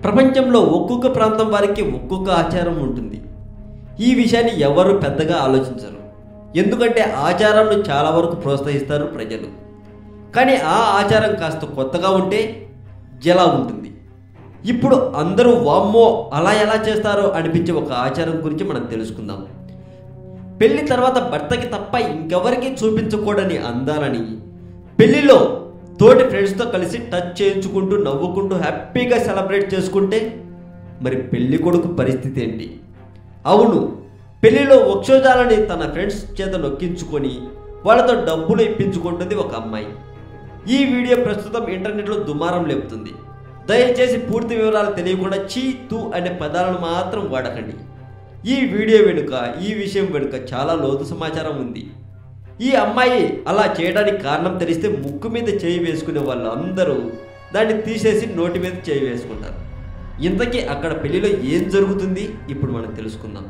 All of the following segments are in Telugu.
ప్రపంచంలో ఒక్కొక్క ప్రాంతం వారికి ఒక్కొక్క ఆచారం ఉంటుంది. ఈ విషయాన్ని ఎవరు పెద్దగా ఆలోచించరు, ఎందుకంటే ఆచారాలను చాలా వరకు ప్రోత్సహిస్తారు ప్రజలు. కానీ ఆ ఆచారం కాస్త కొత్తగా ఉంటే ఎలా ఉంటుంది? ఇప్పుడు అందరూ వామ్మో అలా ఎలా చేస్తారో అనిపించే ఒక ఆచారం గురించి మనం తెలుసుకుందాం. పెళ్లి తర్వాత భర్తకి తప్ప ఇంకెవరికి చూపించకూడని అందాలని పెళ్లిలో తోటి ఫ్రెండ్స్తో కలిసి టచ్ చేయించుకుంటూ నవ్వుకుంటూ హ్యాపీగా సెలబ్రేట్ చేసుకుంటే మరి పెళ్లి కొడుకు పరిస్థితి ఏంటి? అవును, పెళ్లిలో వక్షోజాలని తన ఫ్రెండ్స్ చేత నొక్కించుకొని వాళ్ళతో డబ్బులు ఇప్పించుకుంటుంది ఒక అమ్మాయి. ఈ వీడియో ప్రస్తుతం ఇంటర్నెట్లో దుమారం లేపుతుంది. దయచేసి పూర్తి వివరాలు తెలియకుండా చీ తూ అనే పదాలను మాత్రం వాడకండి. ఈ వీడియో వెనుక, ఈ విషయం వెనుక చాలా లోతు సమాచారం ఉంది. ఈ అమ్మాయి అలా చేయడానికి కారణం తెలిస్తే ముక్కు మీద చేయి వేసుకునే వాళ్ళు అందరూ దాన్ని తీసేసి నోటి మీద చేయి వేసుకుంటారు. ఇంతకీ అక్కడ పెళ్లిలో ఏం జరుగుతుంది ఇప్పుడు మనం తెలుసుకుందాం.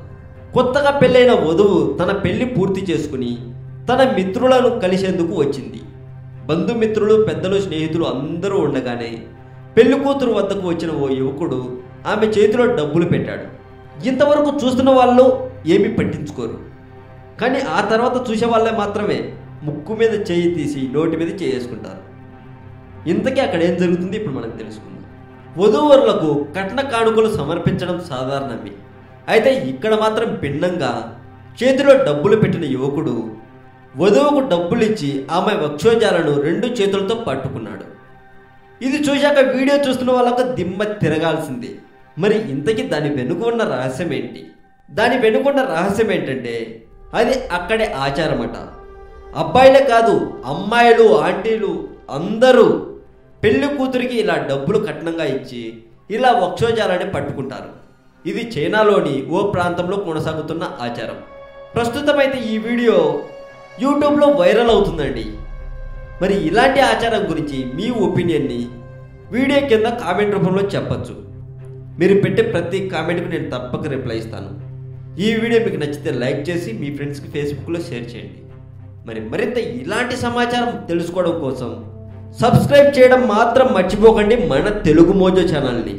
కొత్తగా పెళ్ళైన వధువు తన పెళ్లి పూర్తి చేసుకుని తన మిత్రులను కలిసేందుకు వచ్చింది. బంధుమిత్రులు, పెద్దలు, స్నేహితులు అందరూ ఉండగానే పెళ్లి కూతురు వద్దకు వచ్చిన ఓ యువకుడు ఆమె చేతిలో డబ్బులు పెట్టాడు. ఇంతవరకు చూస్తున్న వాళ్ళు ఏమీ పట్టించుకోరు, కానీ ఆ తర్వాత చూసే వాళ్ళే మాత్రమే ముక్కు మీద చేయి తీసి నోటి మీద చేసుకుంటారు. ఇంతకీ అక్కడ ఏం జరుగుతుంది ఇప్పుడు మనం తెలుసుకుందాం. వధూవరులకు కట్న కానుకలు సమర్పించడం సాధారణమే. అయితే ఇక్కడ మాత్రం భిన్నంగా చేతిలో డబ్బులు పెట్టిన యువకుడు వధువుకు డబ్బులు ఇచ్చి ఆమె వక్షోజాలను 2 చేతులతో పట్టుకున్నాడు. ఇది చూశాక వీడియో చూస్తున్న వాళ్ళకు దిమ్మ తిరగాల్సిందే. మరి ఇంతకీ దాని వెనుక ఉన్న రహస్యం ఏంటి? దాని వెనుకున్న రహస్యం ఏంటంటే అది అక్కడే ఆచారమట. అబ్బాయిలే కాదు, అమ్మాయిలు, ఆంటీలు అందరూ పెళ్లి కూతురికి ఇలా డబ్బులు కట్నంగా ఇచ్చి ఇలా వక్షోజాలాన్ని పట్టుకుంటారు. ఇది చైనాలోని ఓ ప్రాంతంలో కొనసాగుతున్న ఆచారం. ప్రస్తుతం అయితే ఈ వీడియో యూట్యూబ్లో వైరల్ అవుతుందండి. మరి ఇలాంటి ఆచారం గురించి మీ ఒపీనియన్ని వీడియో కింద కామెంట్ రూపంలో చెప్పచ్చు. మీరు పెట్టే ప్రతి కామెంట్కు నేను తప్పక రిప్లై ఇస్తాను. ఈ వీడియో మీకు నచ్చితే లైక్ చేసి మీ ఫ్రెండ్స్కి ఫేస్బుక్లో షేర్ చేయండి. మరి మరింత ఇలాంటి సమాచారం తెలుసుకోవడం కోసం సబ్స్క్రైబ్ చేయడం మాత్రం మర్చిపోకండి మన తెలుగు మోజో ఛానల్ని.